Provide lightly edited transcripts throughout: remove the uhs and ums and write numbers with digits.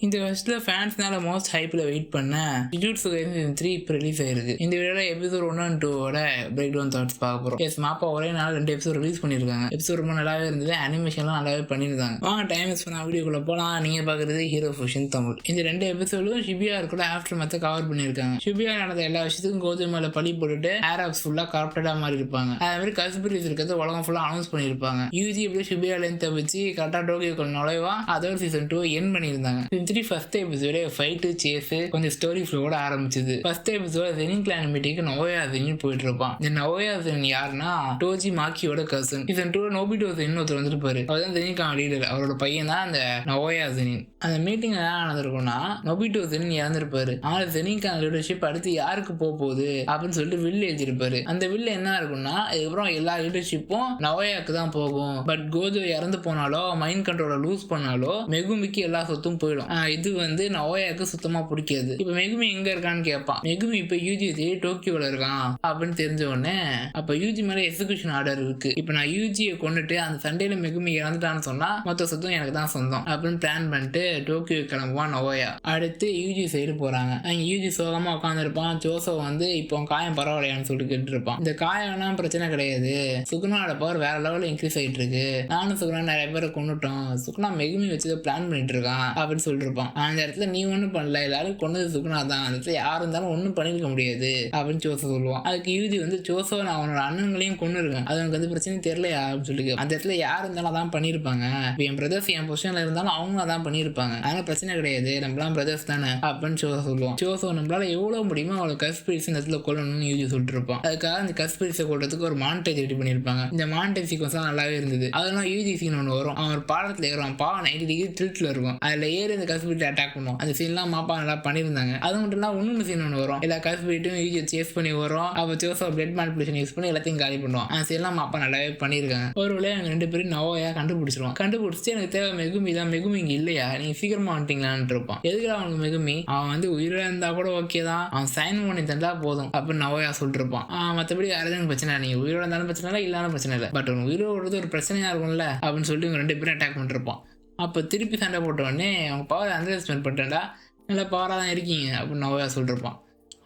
இந்த வருஷத்துல ஃபேன்ஸ்னால மோஸ்ட் ஹைப்ல வெயிட் பண்ண ஜுஜுட்சு கைசன் 3 இப்போ ரிலீஸ் ஆயிருக்கு. இந்த வீடியோல episode 1 and 2 break down thoughts பார்க்க போறோம். எஸ் மாப்பா ஒரே நாள் 2 எபிசோட் ரிலீஸ் பண்ணிருக்காங்க. எபிசோட் ரொம்ப நல்லாவே இருந்தது, அனிமேஷன்லாம் நல்லாவே பண்ணிருக்காங்க. வாங்க டைம் வேஸ்ட் பண்ண வீடியோக்குள்ள போலாம். நீங்க பாக்குறது ஹீரோ ஃபுஷன் தமிழ். இந்த 2 எபிசோடும் ஷிபியா கூட ஆஃப்டர் மத்த கவர் பண்ணிருக்காங்க. ஷிபியா நடந்த எல்லா விஷயத்துக்கும் கோஜு மேல பழி போட்டுட்டு ஆரப்ஸ் ஃபுல்லா கரப்டடா மாறி இருப்பாங்க. அதே மாதிரி கஸ்பிரிஸ் இருக்கிறது உலகம் ஃபுல்லா அனௌன்ஸ் பண்ணிருப்பாங்க. யூஜி எப்படி ஷிபியால இருந்து தப்பிச்சு கரெக்டா டோக்கியோக்குள்ள நுழைவா அதோட சீசன் 2 என் பண்ணியிருந்தாங்க. சீசன் 3 ஃபர்ஸ்ட் எபிசோட ஃபைட்டு சேஸ் கொஞ்சம் ஸ்டோரி ஃப்ளோட ஆரம்பிச்சது. ஃபர்ஸ்ட் எபிசோட ஜெனின் கிளான் மீட்டிங்க்கு நவோயா ஜெனின் போயிட்டு இருப்பான். இந்த நவோயா ஜெனின் யாருன்னா டோஜி மாக்கியோட கசன். சீசன் 2 நோபிட்டோ ஜெனின் ஒருத்தர் வந்துருப்பாரு. அவர் தான் ஜெனின்கான லீடர். அவரோட பையன் தான் அந்த நவோயா ஜெனின். அந்த மீட்டிங் என்ன நடந்திருக்கும்னா நோபிட்டோ ஜெனின் இறந்திருப்பாரு. ஆனால் ஜெனின்கான லீடர்ஷிப் அடுத்து யாருக்கு போகுது அப்படின்னு சொல்லிட்டு வில் எழுதிருப்பாரு. அந்த வில் என்ன இருக்கும்னா இதுக்கப்புறம் எல்லா லீடர்ஷிப்பும் நவோயாக்கு தான் போகும். பட் கோஜோ இறந்து போனாலோ மைண்ட் கண்ட்ரோலை லூஸ் பண்ணாலோ மெகுமிக்கு எல்லா சொத்தும் போயிடும். இது வந்து நவோயாக்கு சுத்தமா பிடிக்காது. இப்ப மெகுமி எங்க இருக்கான்னு கேட்பான். மெகுமி இப்ப யூஜி டோக்கியோல இருக்கான் அப்படின்னு தெரிஞ்ச உடனே அப்ப யூஜி மேல எக்ஸிகியூஷன் ஆர்டர் இருக்கு. இப்ப நான் யூஜியை கொண்டுட்டு அந்த சண்டையில மெகுமி இறந்துட்டான்னு சொன்னா மொத்த சொத்தும் எனக்கு தான் சொந்தம் அப்படின்னு பிளான் பண்ணிட்டு டோக்கியோ கிளம்புவான் நவோயா. அடுத்து யூஜி சைடு போறாங்க. அங்க யூஜி சோகமா உட்காந்துருப்பான். ஜோசோ வந்து இப்போ காயம் பரவாயில்லையான்னு சொல்லிட்டு கேட்டு இருப்பான். இந்த காயம்லாம் பிரச்சனை கிடையாது, சுகுணாவோட பவர் வேற லெவலில் இன்க்ரீஸ் ஆயிட்டு இருக்கு. நானும் சுகுணா நிறைய பேரை கொண்டுட்டோம். சுகுணா மெகுமி வச்சு பிளான் பண்ணிட்டு இருக்கான் அப்படின்னு சொல்லிட்டு இருப்பான். அந்த இடத்துல நீ ஒன்றும் பண்ணல, எல்லாரும் கொண்டது சுகுணா தான். அந்த இடத்துல யாரும் இருந்தாலும் ஒன்றும் பண்ணிருக்க முடியாது அப்படின்னு ஜோசோ சொல்லுவான். அதுக்கு யூஜி வந்து ஜோசோ நான் அவனோட அண்ணன்களையும் கொண்டு இருக்கேன், அது எனக்கு வந்து பிரச்சனை தெரியலையா அப்படின்னு சொல்லி அந்த இடத்துல யார் இருந்தாலும் அதான் பண்ணியிருப்பாங்க. இப்போ என் பிரதர்ஸ் என் பொசிஷன்ல இருந்தாலும் அவங்க அதான் பண்ணியிருப்பாங்க, அதனால பிரச்சனை கிடையாது, நம்மளாம் பிரதர்ஸ் தானே அப்படின்னு ஜோசோ சொல்லுவான். ஜோசோ நம்மளால எவ்வளவு முடியுமோ அவளை கஸ்பிரிஸ் இந்த இடத்துல கொல்லணும்னு யூஜி சொல்லிட்டு இருப்பான். அதுக்காக அந்த கஸ்பிரிஸை கொள்றதுக்கு ஒரு மான்டேஜ் ரெடி பண்ணியிருப்பாங்க. இந்த மான்டேஜ் சீக்வன்ஸ் நல்லாவே இருந்தது. அதெல்லாம் யூஜி சீன் ஒன்று வரும். அவன் ஒரு பாலத்தில் ஏறுவான். பாவம் 90 டிகிரி டில்ட்ல இருக்கும். அதுல ஏறி இந்த கஸ்பிரிட்டை அட்டாக் பண்ணுவோம். அந்த சீன்லாம் மாப்பா நல்லா பண்ணியிருந்தாங்க. அது மட்டும் இல்லாம இன்னொன்று சீன் ஒன்று வரும். எல்லா கஸ்பிரிட்டும் யூஜி சேஸ் பண்ணி வரும். அப்போ ஜோசோ பிளட் மேனிபுலேஷன் யூஸ் பண்ணி எல்லாத்தையும் காலி பண்ணுவான். அந்த சீன்லாம் மாப்பா நல்லாவே பண்ணியிருக்காங்க. ஒரு வேளையை அவங்க 2 பேரும் நவோயா கண்டுபிடிச்சிருவான். கண்டுபிடிச்சு எனக்கு தேவை மெகுமி தான், மெகுமி இங்க இல்லையா, நீங்க சீக்கிரமா வந்துட்டீங்களான்னு இருப்பான். எதுக்கு அவனுக்கு மெகுமி, அவன் வந்து உயிரை இருந்தா கூட ஓகே தான், அவன் சைன் பண்ணி தந்தா போதும் அப்படின்னு நவோயா சொல்லிட்டு இருப்பான். மற்றபடி வேற எதுவும் பிரச்சனை, நீங்க உயிரோட இருந்தாலும் பிரச்சனை இல்லை, இல்லாலும் பிரச்சனை இல்லை, பட் உயிரோடு ஒரு பிரச்சனையா இருக்கும்ல அப்படின்னு சொல்லிட்டு இவங்க 2 பேரும் அட்டாக் பண்ணிருப்பான். அப்போ திருப்பி சண்டை போட்ட உடனே அவங்க பவர் அண்டர்ஸ்டாண்ட் பண்ணிட்டேன்டா, நல்லா பவராக தான் இருக்கீங்க அப்படின்னு நவோயா சொல்லிருப்பான்.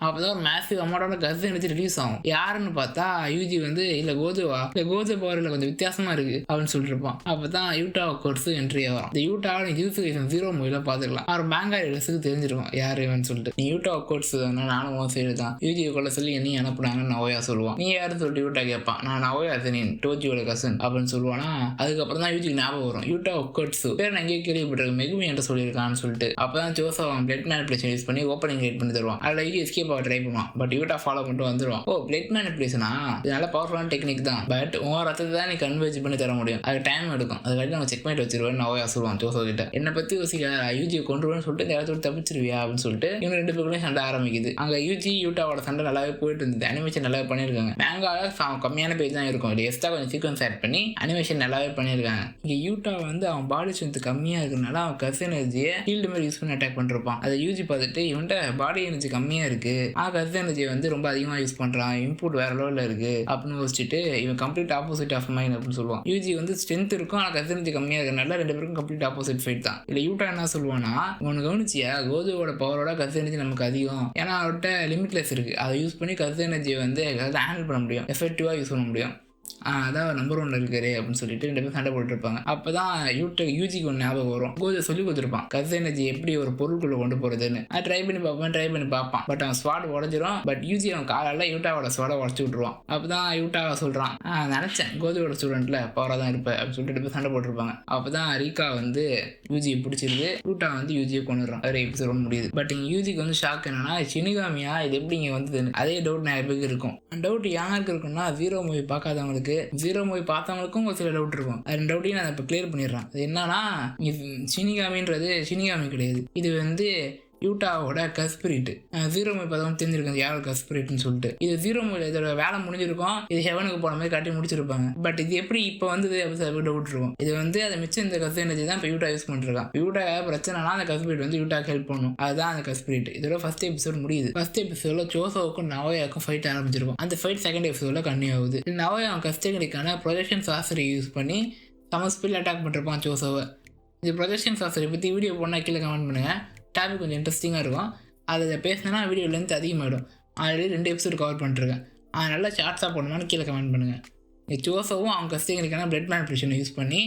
அப்போதான் ஒரு மேசிவ் அமௌண்டோட கஸ் எடுத்து ரிலீஸ் ஆகும். யாருன்னு பார்த்தா யூஜி வந்து இல்லை கோஜோவா, இல்லை கோஜோ பவரில் கொஞ்சம் வித்தியாசமா இருக்கு அப்படின்னு சொல்லிட்டு இருப்பான். அப்பதான் யூட்டா கோர்ஸ் என்ட்ரி ஆகும். இந்த யூட்டாவோட யூஸ் 0 மூவில பார்த்துக்கலாம். அவர் பேங்காரி ட்ரெஸ்ஸுக்கு தெரிஞ்சிருக்கும் யார் இவன்னு சொல்லிட்டு. நீ யூட்டா கோர்ஸ் நானும் உன் சைடு தான், யூஜியை கொள்ள சொல்லி என்ன அனுப்புனாங்கன்னு நவோயா சொல்லுவான். நீ யாருன்னு சொல்லிட்டு யூட்டா கேட்பான். நான் நவோயா ஜெனின், டோஜியோட கசன் அப்படின்னு சொல்லுவானா. அதுக்கப்புறம் தான் யூஜிக்கு ஞாபகம் வரும், யூட்டா கோர்ஸ் பேர் நான் எங்கேயே கேள்விப்பட்டிருக்கேன், மெகுமி என்ற சொல்லியிருக்கான்னு சொல்லிட்டு. அப்பதான் ஜோசோ பிளட் மேனிபுலேஷன் யூஸ் பண்ணி ஓப்பனிங் கிரியேட் பண்ணி தருவான். அதில் யூஜி எஸ்கேப் ட்ரை பண்ணுவான். பட் யூட்டா ஃபாலோ பண்ணிட்டு வந்துருவான். ஓ பிளட் மேனிபுலேஷனா, இது நல்ல பவர்ஃபுல்லான டெக்னிக் தான், பட் உன் ரத்தத்தை தான் நீ கன்வெர்ஜ் பண்ணி தர முடியும், அது டைம் எடுக்கும், அது வரைக்கும் நம்ம செக் பண்ணிட்டு வச்சிருவேன் நவோயா சொல்லுவான் ஜோசோ கிட்ட. என்னை பத்தி யோசிக்க யூஜியை கொண்டுருவேன்னு சொல்லிட்டு இந்த இடத்துல தப்பிச்சிருவியா அப்படின்னு சொல்லிட்டு இவங்க 2 பேருக்குள்ளே சண்டை ஆரம்பிக்குது. அங்க யூஜி யூட்டாவோட சண்டை நல்லாவே போயிட்டு இருந்தது. அனிமேஷன் நல்லாவே பண்ணியிருக்காங்க. மேங்கால கம்மியான பேஜ் தான் இருக்கும், இது எக்ஸ்ட்ரா கொஞ்சம் சீக்வன்ஸ் ஆட் பண்ணி அனிமேஷன் நல்லாவே பண்ணியிருக்காங்க. இங்க யூட்டா வந்து அவன் பாடி ஸ்ட்ரென்த் கம்மியா இருக்கிறதுனால அவன் கஸ் எனர்ஜியை ஃபீல்டு மாதிரி யூஸ் பண்ணி அட்டாக் பண்ணிருப்பான். அதை யூஜி பார்த்துட்டு இவன்ட்ட பாடி எனர்ஜி கம்மியா இருக்கு, கஸ் எனர்ஜி வந்து ரொம்ப அதிகமா யூஸ் பண்றான், இன்புட் வேற லெவல்ல இருக்கு அப்படின்னு யோசிச்சுட்டு இவன் கம்ப்ளீட் ஆப்போசிட் ஆஃப் மைண்ட் அப்படின்னு சொல்லுவான். யூஜி வந்து ஸ்ட்ரென்த் இருக்கும், ஆனால் கஸ் எனர்ஜி கம்மியா இருக்கிறதுனால 2 பேருக்கும் கம்ப்ளீட் ஆப்போசிட் ஃபைட் தான். இல்லை யூட்டா என்ன சொல்லுவானா, உனக்கு கவனிச்சியா கோஜோவோட பவரோட கஸ் எனர்ஜி நமக்கு அதிகம், ஏன்னா அவர்கிட்ட லிமிட்லெஸ் இருக்கு, அதை யூஸ் பண்ணி கஸ் எனர்ஜியை வந்து ஹேண்டில் பண்ண முடியும், எஃபெக்டிவா யூஸ் பண்ண முடியும், அதான் நம்பர் 1 இருக்காரு அப்படின்னு சொல்லிட்டு 2 பேரும் சண்டை போட்டு இருப்பாங்க. அப்பதான் யூஜிக்கு ஒன்று ஞாபகம் வரும். கோஜோ சொல்லி கொடுத்துருப்பான் கஸ் எனர்ஜி எப்படி ஒரு பொருளுக்குள்ள கொண்டு போறதுன்னு. அது ட்ரை பண்ணி பார்ப்பான். பட் அவன் ஸ்வாட் உடஞ்சிரும். பட் யூஜி அவன் காலால யூட்டாவோட ஸ்வாட உடச்சு விட்டுருவான். அப்பதான் யூட்டா சொல்றான், நினைச்சேன் கோஜோட ஸ்டூடெண்ட்ல பவரா தான் இருப்பேன் அப்படின்னு சொல்லிட்டு 2 பேரும் சண்டை போட்டிருப்பாங்க. அப்பதான் ரீகா வந்து யூஜியை பிடிச்சிருக்கு, யூட்டா வந்து யூஜியை கொண்டுறான். வேற எபிசோட் முடியுது. பட் இங்க யூஜிக்கு வந்து ஷாக் என்னன்னா, ஷினிகாமியா இது எப்படி இங்க வந்ததுன்னு அதே டவுட் நிறைய பேருக்கு இருக்கும். டவுட் யாருக்கு இருக்குன்னா 0 மூவி பார்க்காதவங்களுக்கு, 0 மூவி பார்த்தவங்களுக்கும் ஒரு சில டவுட் இருக்கும். அது 2 டவுட்டையும் நான் இப்போ கிளியர் பண்ணிடுறேன். அது என்னன்னா, ஷினிகாமின்றது ஷினிகாமி கிடையாது, இது வந்து யூட்டாவோட கஸ்பிரிட். 0 மூவி பார்த்தவங்க தெரிஞ்சிருக்காங்க யாரோட கஸ்பிரிட்னு சொல்லிட்டு. இது 0 மூவில இதோட வேலை முடிஞ்சிருக்கும், இது ஹெவனுக்கு போன மாதிரி காட்டி முடிச்சிருப்பாங்க. பட் இது எப்படி இப்போ வந்தது அப்படி டவுட் இருக்கும். இது வந்து அதை மிச்சம் இந்த கஸ் எனர்ஜி தான் இப்போ யூட்டா யூஸ் பண்ணிருக்கான். யூட்டா பிரச்சனைனா அந்த கஸ்பிரிட் வந்து யூட்டாக்கு ஹெல்ப் பண்ணும், அதுதான் அந்த கஸ்பிரிட். இதோட ஃபர்ஸ்ட் எபிசோட் முடியுது. ஃபர்ஸ்ட் எபிசோட்ல ஜோசோவுக்கும் நவோயாவுக்கும் ஃபைட் ஆரம்பிச்சிருக்கும். அந்த ஃபைட் செகண்ட் எபிசோட்ல கன்டினியூ ஆகுது. நவோயா கஸ்டடிக்கான ப்ரொஜெக்ஷன் சாஸ்திரி யூஸ் பண்ணி சம ஸ்பீட்ல அட்டாக் பண்ணிருப்பான் ஜோசோவை. இந்த ப்ரொஜெக்ஷன் சார்ஜரை பற்றி வீடியோ போனால் கீழே கமெண்ட் பண்ணுங்கள். டாபிக் கொஞ்சம் இன்ட்ரெஸ்டிங்காக இருக்கும். அதை பேசினா வீடியோ லென்த் அதிகமாகிடும். ஆல்ரெடி 2 எபிசோடு கவர் பண்ணிருக்கேன். நல்லா ஷார்ட்ஸாக போடணுமான்னு கீழே கமெண்ட் பண்ணுங்கள். இந்த ஜோசவும் அவங்க கஸ்தேகனுக்கான பிளட் மேனிபுலேஷனை யூஸ் பண்ணி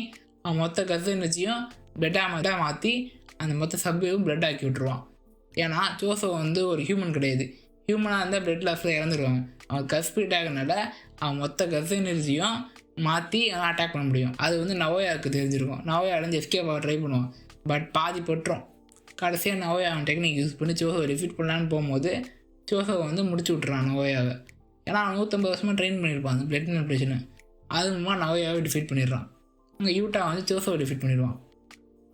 அவன் மொத்த கஸ்தேனர்ஜியும் பிளட்டாக மாற்றி அந்த மொத்த சப்பையும் பிளட் ஆக்கி விட்டுருவான். ஏன்னா ஜோசப் வந்து ஒரு ஹியூமன் கிடையாது. ஹியூமனாக இருந்தால் பிளட் லாஸில் இறந்துருவாங்க. அவன் கஸ்பிரிட் ஆகிறனால அவன் மொத்த கஸ்தேனர்ஜியும் மாற்றி அட்டாக் பண்ண முடியும். அது வந்து நவோயாவுக்கு தெரிஞ்சிருக்கும். நவோயா அடைஞ்சு எஸ்கேப் ஆக ட்ரை பண்ணுவான். பட் பாதி பட்டுரும். கடைசியாக நவோயா அவன் டெக்னிக் யூஸ் பண்ணி ஜோசவை ரிஃபீட் பண்ணலான்னு போகும்போது ஜோசவை வந்து முடிச்சு விட்றான் நவோயாவை. ஏன்னா அவன் 150 வருஷமாக ட்ரெயின் பண்ணியிருப்பான் அந்த பிளட் மேனிபுலேஷனை. அது மூலமாக நவோயாவை டிஃபீட் பண்ணிடுறான். அங்கே யூட்டா வந்து ஜோசவை டிஃபீட் பண்ணிடுவான்.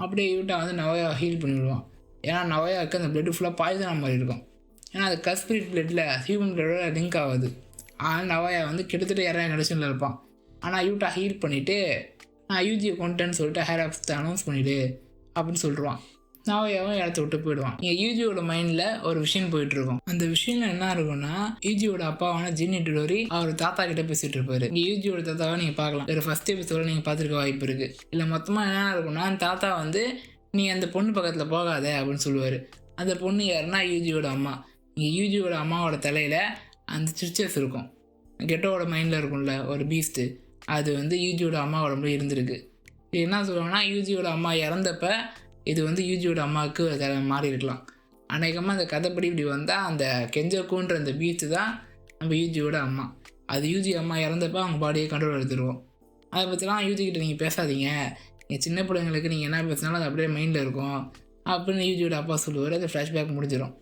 அப்படியே யூட்டா வந்து நவோயாவை ஹீல் பண்ணிவிடுவான். ஏன்னா நவோயாவுக்கு அந்த பிளட்டு ஃபுல்லாக பாய்சனாக மாதிரி இருக்கும். ஏன்னா அது கஸ்பிரிட் பிளட்டில் ஹியூமன் பிளட்டோட லிங்க் ஆகுது. ஆனால் நவோயா வந்து கிட்டத்தட்ட 200 கண்டிஷனில் இருப்பான். ஆனால் யூட்டா ஹீல் பண்ணிவிட்டு நான் யூஜியை கொண்டுட்டேன்னு சொல்லிட்டு ஹேராப்ஸ் அனௌன்ஸ் பண்ணிவிடு அப்படின்னு சொல்லிடுவான். நவோயாவும் இடத்த விட்டு போயிடுவான். இங்கே யூஜியோட மைண்டில் ஒரு விஷயம் போயிட்டுருக்கும். அந்த விஷயம்ல என்ன இருக்கும்னா, யூஜியோட அப்பாவான ஜின்னி டிடோரி அவர் தாத்தா கிட்ட பேசிகிட்டு இருப்பாரு. இங்கே யூஜியோட தாத்தாவை நீங்கள் பார்க்கலாம். வேறு ஃபஸ்ட் எபிசோட நீங்கள் பார்த்துருக்க வாய்ப்பு இருக்குது. இல்லை மொத்தமாக என்ன இருக்குன்னா, அந்த தாத்தா வந்து நீ அந்த பொண்ணு பக்கத்தில் போகாத அப்படின்னு சொல்லுவார். அந்த பொண்ணு யாருன்னா யூஜியோட அம்மா. இங்கே யூஜியோட அம்மாவோட தலையில் அந்த ஸ்டிச்சஸ் இருக்கும். கெட்டோட மைண்டில் இருக்கும்ல ஒரு பீஸ்ட்டு, அது வந்து யூஜியோட அம்மா உடம்புல இருந்திருக்கு. இது என்ன சொல்லுவாங்கன்னா, யூஜியோட அம்மா இறந்தப்ப இது வந்து யூஜியோட அம்மாவுக்கு மாறி இருக்கலாம். அநேகமாக அந்த கதைப்படி இப்படி வந்தால் அந்த கெஞ்சோக்குன்ற அந்த பீஸ்ட்டு தான் நம்ம யூஜியோட அம்மா. அது யூஜி அம்மா இறந்தப்போ அவங்க பாடியை கண்ட்ரோல் எடுத்துருவோம். அதை பற்றிலாம் யூஜிக்கிட்ட நீங்கள் பேசாதீங்க, நீங்கள் சின்ன பிள்ளைங்களுக்கு நீங்கள் என்ன பேசினாலும் அது அப்படியே மைண்டில் இருக்கும் அப்படின்னு யூஜியோட அப்பா சொல்லுவார். அது ஃப்ளாஷ்பேக் முடிஞ்சிடும்.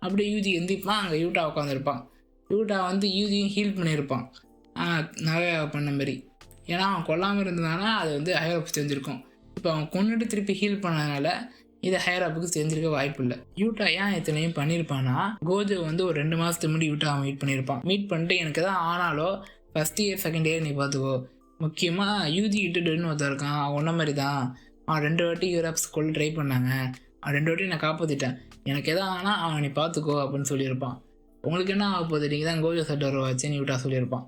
அப்படியே யூஜி எந்திப்பான். அங்கே யூட்டா உட்காந்துருப்பான். யூட்டா வந்து யூஜியும் ஹீல் பண்ணியிருப்பான் நிறைய பண்ண மாதிரி. ஏன்னா அவன் கொல்லாமல் இருந்ததுனால அது வந்து ஹையர் அப் தெரிஞ்சிருக்கும். இப்போ அவன் கொண்டுட்டு திருப்பி ஹீல் பண்ணதுனால இதை ஹையர் அப்புக்கு தெரிஞ்சிருக்க வாய்ப்பு இல்லை. யூட்டா ஏன் இத்தனையும் பண்ணியிருப்பான்னா, கோஜோ வந்து ஒரு 2 மாதத்துக்கு முன்னாடி யூட்டா அவன் மீட் பண்ணியிருப்பான். மீட் பண்ணிட்டு எனக்கு தான் ஆனாலோ ஃபஸ்ட் இயர் செகண்ட் இயர் நீ பார்த்துக்கோ, முக்கியமாக யூஜி கிட்டுன்னு ஒருத்தர் இருக்கான், அவன் ஒன்றை மாதிரி தான், அவன் 2 வாட்டி யூரோப்ஸ் கொள்ள ட்ரை பண்ணாங்க, அவன் 2 வாட்டி நான் காப்பாற்றிட்டேன், எனக்கு எதாவது ஆனால் அவன் நீ பார்த்துக்கோ அப்படின்னு சொல்லியிருப்பான். உங்களுக்கு என்ன ஆக போகுது, நீங்கள் தான் கோஜோ சட்டர் வச்சுன்னு யூட்டா சொல்லியிருப்பான்.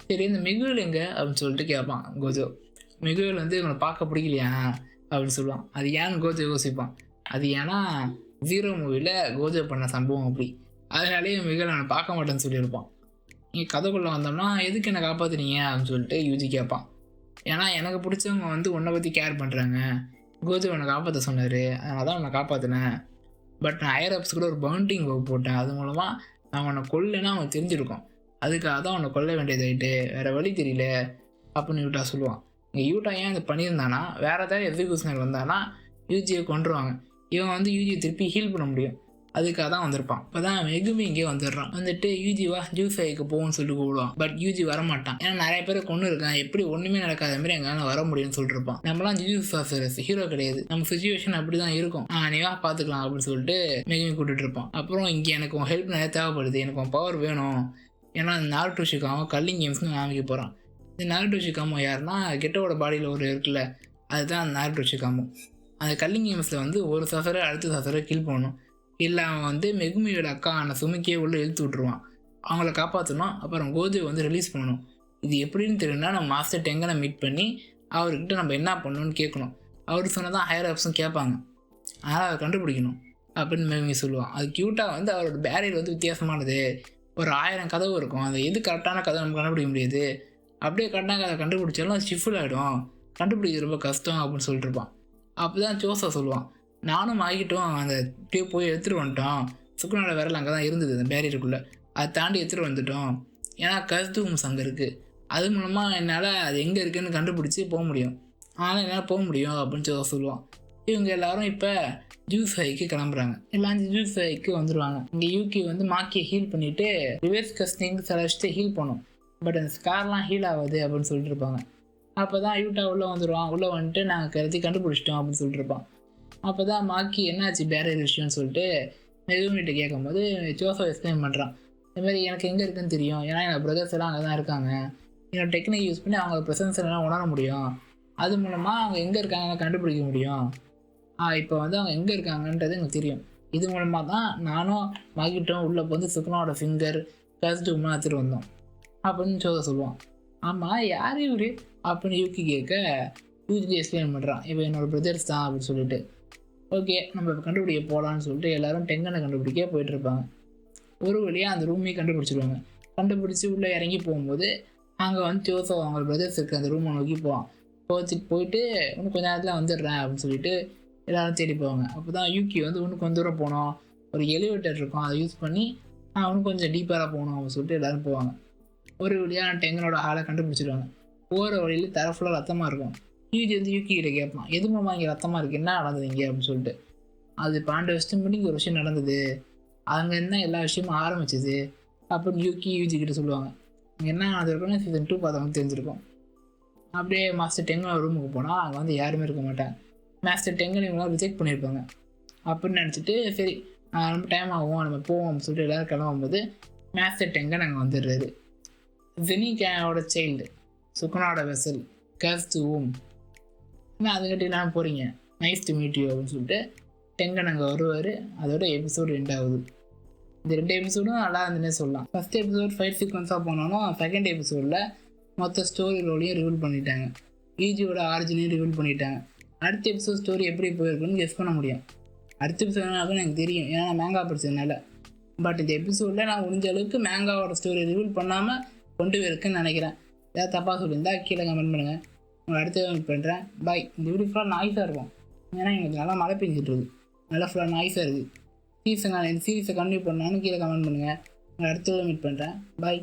சரி இந்த மிகுல் எங்கே அப்படின்னு சொல்லிட்டு கேட்பான் கோஜோ. மிகுல் வந்து இவனை பார்க்க பிடிக்கலையா அப்படின்னு சொல்லுவான். அது ஏன்னு கோஜோ யோசிப்பான். அது ஏன்னா 0 மூவியில் கோஜோ பண்ண சம்பவம் அப்படி, அதனாலேயே மிகுல் அவனை பார்க்க மாட்டேன்னு சொல்லியிருப்பான். நீங்கள் கதைக்குள்ளே வந்தோம்னா எதுக்கு என்னை காப்பாற்றுனீங்க அப்படின்னு சொல்லிட்டு யூஜி கேட்பான். ஏன்னா எனக்கு பிடிச்சவங்க வந்து உன்னை பற்றி கேர் பண்ணுறாங்க, கோஜோ உன்னை காப்பாற்ற சொன்னார், அதனால தான் உன்னை காப்பாற்றினேன். பட் நான் ஹையர் அப்ஸ் கூட ஒரு பவுண்டிங் போட்டேன், அது மூலமாக நான் உன்னை கொல்லைன்னா அவனுக்கு தெரிஞ்சிருக்கும், அதுக்காக தான் அவனை கொல்ல வேண்டியதாயிட்டு, வேறு வழி தெரியல அப்படின்னு யூட்டா சொல்லுவான். இங்கே யூட்டா ஏன் இதை பண்ணியிருந்தானா, வேறு ஏதாவது எக்ஸிக்யூஷனர் வந்தானா யூஜியை கொண்டுருவாங்க. இவன் வந்து யூஜியை திருப்பி ஹீல் பண்ண முடியும், அதுக்காக தான் வந்திருப்பான். இப்போ தான் மெகுமி இங்கே வந்துடுறான். வந்துட்டு யூஜி வா ஜூஸ் ஐக்கு போகும்னு சொல்லிட்டு கூப்பிடுவான். பட் யூஜி வரமாட்டான். ஏன்னா நிறைய பேர் கொண்டு இருக்கான், எப்படி ஒன்றுமே நடக்காத மாதிரி எங்களால் வர முடியும்னு சொல்லிட்டு இருப்பான். நம்மளாம் ஜூஸ் சாசரஸ் ஹீரோ கிடையாது, நம்ம சுச்சுவேஷன் அப்படி தான் இருக்கும், நீ வா பார்த்துக்கலாம் அப்படின்னு சொல்லிட்டு மெகுமி கூப்பிட்டு இருப்பான். அப்புறம் இங்கே எனக்கு உன் ஹெல்ப் நிறைய தேவைப்படுது, எனக்கு உன் பவர் வேணும், ஏன்னா நாருட்டோ ஷிகாமா கல்லிங் கேம்ஸ்னு ஆரம்பிக்க போகிறான். இந்த நாருட்டோ ஷிகாமோ யாருன்னா கெட்டோட பாடியில் ஒரு இருக்குல்ல, அதுதான் நாருட்டோ ஷிகாமோ. அந்த கல்லிங் கேம்ஸில் வந்து ஒரு சாசரை அடுத்த சாசரை கில் பண்ணணும், இல்லை அவன் வந்து மெகுமியோட அக்கா ஆன சுமிக்கே உள்ளே இழுத்து விட்ருவான். அவங்கள காப்பாற்றணும். அப்புறம் கோஜோ வந்து ரிலீஸ் பண்ணணும். இது எப்படின்னு தெரியும்னா, நம்ம மாஸ்டர் டெங்கனை மீட் பண்ணி அவர்கிட்ட நம்ம என்ன பண்ணணும்னு கேட்கணும். அவர் சொன்னதான் ஹையர் அப்ஸும் கேட்பாங்க, அதனால் அதை கண்டுபிடிக்கணும் அப்படின்னு மெகுமி சொல்லுவான். அது க்யூட்டாக வந்து அவரோட பேரியர் வந்து வித்தியாசமானது, ஒரு 1000 கதவு இருக்கும், அது எது கரெக்டான கதை நம்ம கண்டுபிடிக்க முடியாது, அப்படியே கரெக்டான கதை கண்டுபிடிச்சாலும் அது ஷிஃபில் ஆகிடும், கண்டுபிடிக்கிறது ரொம்ப கஷ்டம் அப்படின்னு சொல்லிட்டு இருப்பான். அப்போ தான் ஜோசா சொல்லுவான், நானும் ஆகிட்டோம் அந்த டியூப் போய் எடுத்துகிட்டு வந்துட்டோம், சுக்குனோட விரல் அங்கே தான் இருந்தது அந்த பேரியருக்குள்ளே, அதை தாண்டி எடுத்துகிட்டு வந்துட்டோம், ஏன்னா கஸ்தூம்ஸ் அங்கே இருக்குது, அது மூலமாக என்னால் அது எங்கே இருக்குதுன்னு கண்டுபிடிச்சி போக முடியும், ஆனால் என்னால் போக முடியும் அப்படின்னு ஜோசா சொல்லுவான். இவங்க எல்லோரும் இப்போ ஜூஸ் ஹைக்கு கிளம்புறாங்க. எல்லாம் ஜூஸ் ஹைக்கு வந்துடுவாங்க. இங்கே யூகி வந்து மாக்கியை ஹீல் பண்ணிவிட்டு ரிவர்ஸ் கஸ்டிங் சில விஷயத்தை ஹீல் பண்ணும், பட் அந்த ஸ்கார்லாம் ஹீல் ஆகாது அப்படின்னு சொல்லிட்டு இருப்பாங்க. அப்போ தான் யூட்டா உள்ளே வந்துடுவான். உள்ளே வந்துட்டு நாங்கள் கருதி கண்டுபிடிச்சிட்டோம் அப்படின்னு சொல்லிட்டு இருப்பான். அப்போ தான் மாக்கி என்னாச்சு வேறு விஷயம்னு சொல்லிட்டு மெகுமிட்ட கேட்கும்போது ஜோசப் எக்ஸ்பிளைன் பண்ணுறான். இந்தமாதிரி எனக்கு எங்கே இருக்குன்னு தெரியும், ஏன்னா என்னோடய பிரதர்ஸ் எல்லாம் அங்கே தான் இருக்காங்க, என்னோடய டெக்னிக் யூஸ் பண்ணி அவங்க ப்ரெசன்ஸ் எல்லாம் உணர முடியும், அது மூலமாக அவங்க எங்கே இருக்காங்க கண்டுபிடிக்க முடியும், இப்போ வந்து அவங்க எங்கே இருக்காங்கன்றது எனக்கு தெரியும், இது மூலமாக தான் நானும் மாக்கிட்டோம் உள்ளே வந்து சுக்குனோட ஃபிங்கர் கஸ்டூம்லாம் எடுத்துகிட்டு வந்தோம் அப்படின்னு ஜோசப் சொல்லுவான். ஆமாம் யார் இவர் அப்படின்னு யூகி கேட்க, யூஜி எக்ஸ்பிளைன் பண்ணுறான், இப்போ என்னோட பிரதர்ஸ் தான் அப்படின்னு சொல்லிட்டு. ஓகே, நம்ம இப்போ கண்டுபிடிக்க போகலான்னு சொல்லிட்டு எல்லோரும் டெங்கனை கண்டுபிடிக்க போயிட்டுருப்பாங்க. ஒரு வழியாக அந்த ரூமையும் கண்டுபிடிச்சிருவாங்க. கண்டுபிடிச்சி உள்ளே இறங்கி போகும்போது அங்கே வந்து ஜோசப் அவங்க பிரதர்ஸ் இருக்க அந்த ரூமை நோக்கி போயிட்டு இன்னும் கொஞ்ச நேரத்தில் வந்துடுறேன் அப்படின்னு சொல்லிட்டு எல்லோரும் தேடி போவாங்க. அப்போ தான் யூகி வந்து இன்னும் கொஞ்சம் தூரம் போனோம், ஒரு எலிவேட்டர் இருக்கும், அதை யூஸ் பண்ணி இன்னும் கொஞ்சம் டீப்பராக போகணும் அப்படின்னு சொல்லிட்டு எல்லோரும் போவாங்க. ஒரு வழியாக டெங்கனோட ஆளை கண்டுபிடிச்சிடுவாங்க. போகிற வழியில் தர ஃபுல்லாக ரத்தமாக இருக்கும். யூஜி வந்து யூகி கிட்ட கேட்பான், எது மூலமாக இங்கே ரத்தமாக இருக்குது, என்ன நடந்தது இங்கே அப்படின்னு சொல்லிட்டு. அது 12 வருஷத்துக்கு முன்னாடி ஒரு விஷயம் நடந்தது, அங்கே என்ன எல்லா விஷயமும் ஆரம்பிச்சிது அப்படின்னு யூஜி கிட்ட சொல்லுவாங்க. அங்கே என்ன நடந்திருக்குன்னு சீசன் 2 பார்த்தவங்க தெரிஞ்சிருக்கும். அப்படியே மாஸ்டர் டெங்கன் ரூமுக்கு போனால் அங்கே வந்து யாருமே இருக்க மாட்டாங்க. மாஸ்டர் டெங்கன் இவங்களாம் ரிஜெக்ட் பண்ணியிருப்பாங்க. அப்படின்னு நினச்சிட்டு சரி ரொம்ப டைம் ஆகும் நம்ம போவோம் அப்படின்னு சொல்லிட்டு எல்லோரும் கிளம்பும்போது மாஸ்டர் டெங்கன் அங்கே வந்துடுறாரு. ஜெனிகாவோட சைல்டு, சுகுனாவோட வெசல், கேஸ் டு ஊம், ஆனால் அதுக்கிட்ட இல்லாமல் போகிறீங்க, நைஸ் டு மீட் யூ அப்படின்னு சொல்லிட்டு டெங்கன் அங்கே வருவார். அதோட எபிசோடு 2 ஆகுது. இந்த 2 எபிசோடும் நல்லா இருந்துன்னே சொல்லலாம். ஃபஸ்ட் எபிசோட் ஃபைட் சீக்வன்ஸாக போனாலும் செகண்ட் எபிசோடில் மொத்த ஸ்டோரி ரோலையும் ரிவீல் பண்ணிட்டாங்க, ஈஜியோட ஆரிஜினையும் ரிவீல் பண்ணிட்டாங்க. அடுத்த எபிசோட் ஸ்டோரி எப்படி போயிருக்குன்னு கெஸ் பண்ண முடியும். அடுத்த எபிசோட் என்ன ஆகுன்னு எனக்கு தெரியும், ஏன்னா நான் மேங்கா படிச்சதுனால. பட் இந்த எபிசோடில் நான் முடிஞ்ச அளவுக்கு மேங்காவோட ஸ்டோரி ரிவீல் பண்ணாமல் கொண்டு போயிருக்குன்னு நினைக்கிறேன். ஏதாவது தப்பாக சொல்லியிருந்தா கீழே கமெண்ட் பண்ணுங்கள். உங்களை அடுத்த மீட் பண்ணுறேன். பாய். இந்த வீடியோ ஃபுல்லாக நாய்ஸாக இருக்கும், ஏன்னா எங்களுக்கு நல்லா மழை பெஞ்சிட்டு இருக்குது, நல்லா ஃபுல்லாக நாய்ஸாக இருக்குது. சீரிஸை கண்டினியூ பண்ணான்னு கீழே கமெண்ட் பண்ணுங்கள். உங்களை அடுத்த மீட் பண்ணுறேன். பாய்.